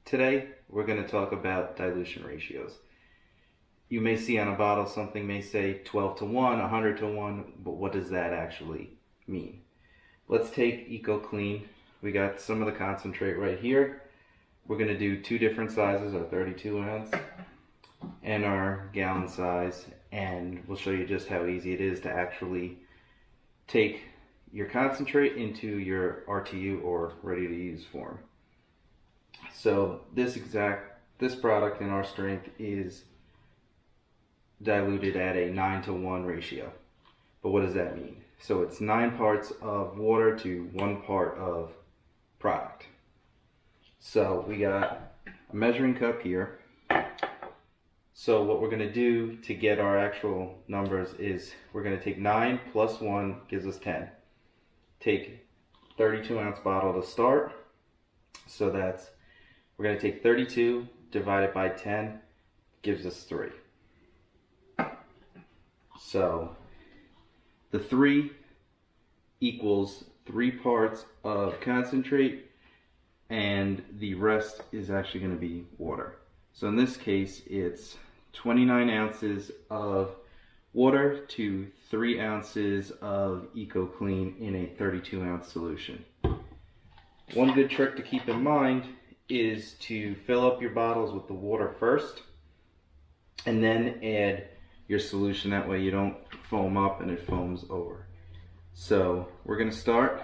Today, we're going to talk about dilution ratios. You may see on a bottle something may say 12 to 1, 100 to 1, but what does that actually mean? Let's take EcoClean. We got some of the concentrate right here. We're going to do two different sizes, our 32 ounce and our gallon size, and we'll show you just how easy it is to actually take your concentrate into your RTU or ready to use form. So this product in our strength is diluted at a 9 to 1 ratio. But what does that mean? So it's 9 parts of water to 1 part of product. So we got a measuring cup here. So what we're going to do to get our actual numbers is we're going to take 9 plus 1 gives us 10. Take 32 ounce bottle to start. So we're going to take 32 divided by 10 gives us 3. So the 3 equals 3 parts of concentrate, and the rest is actually going to be water. So in this case, it's 29 ounces of water to 3 ounces of EcoClean in a 32 ounce solution. One good trick to keep in mind is to fill up your bottles with the water first and then add your solution. That way you don't foam up and it foams over. So we're going to start,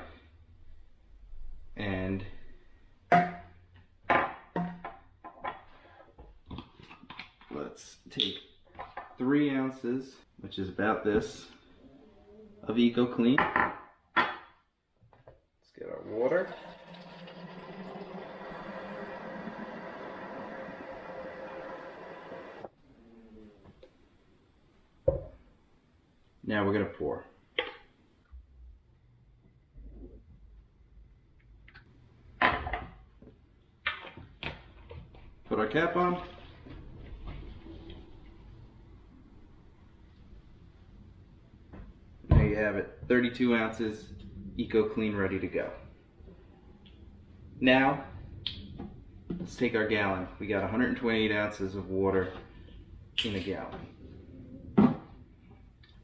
and let's take 3 ounces, which is about this, of EcoClean. Let's get our water. Now we're going to pour. Put our cap on. There you have it, 32 ounces EcoClean ready to go. Now, let's take our gallon. We got 128 ounces of water in a gallon.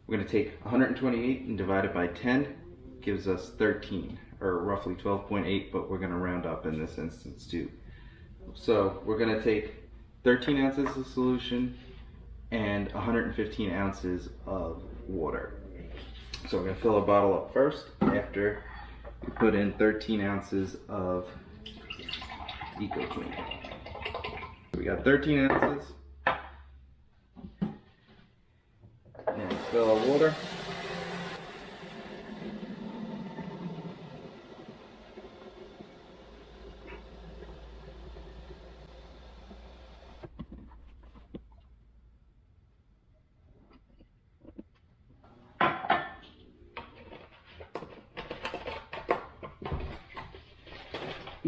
We're going to take 128 and divide it by 10, gives us 13, or roughly 12.8, but we're going to round up in this instance too. So we're going to take 13 ounces of solution and 115 ounces of water. So we're going to fill a bottle up first after we put in 13 ounces of EcoClean. We got 13 ounces. And fill our water.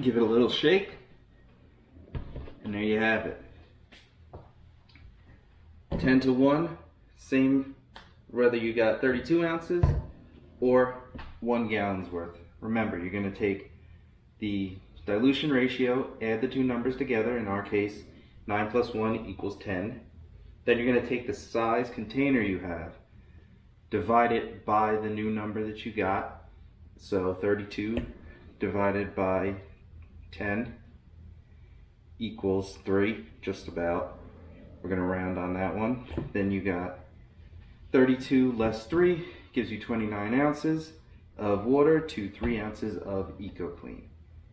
Give it a little shake, and there you have it. 10 to 1, same whether you got 32 ounces or 1 gallon's worth. Remember, you're going to take the dilution ratio, add the two numbers together, in our case 9 plus 1 equals 10. Then you're going to take the size container you have, divide it by the new number that you got, so 32 divided by 10 equals 3, just about. We're going to round on that one. Then you got 32 less 3 gives you 29 ounces of water to 3 ounces of EcoClean.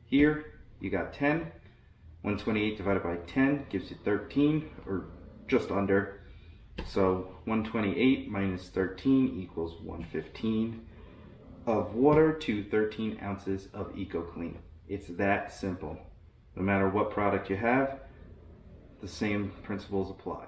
Here you got 10. 128 divided by 10 gives you 13, or just under. So 128 minus 13 equals 115 of water to 13 ounces of EcoClean. It's that simple. No matter what product you have, the same principles apply.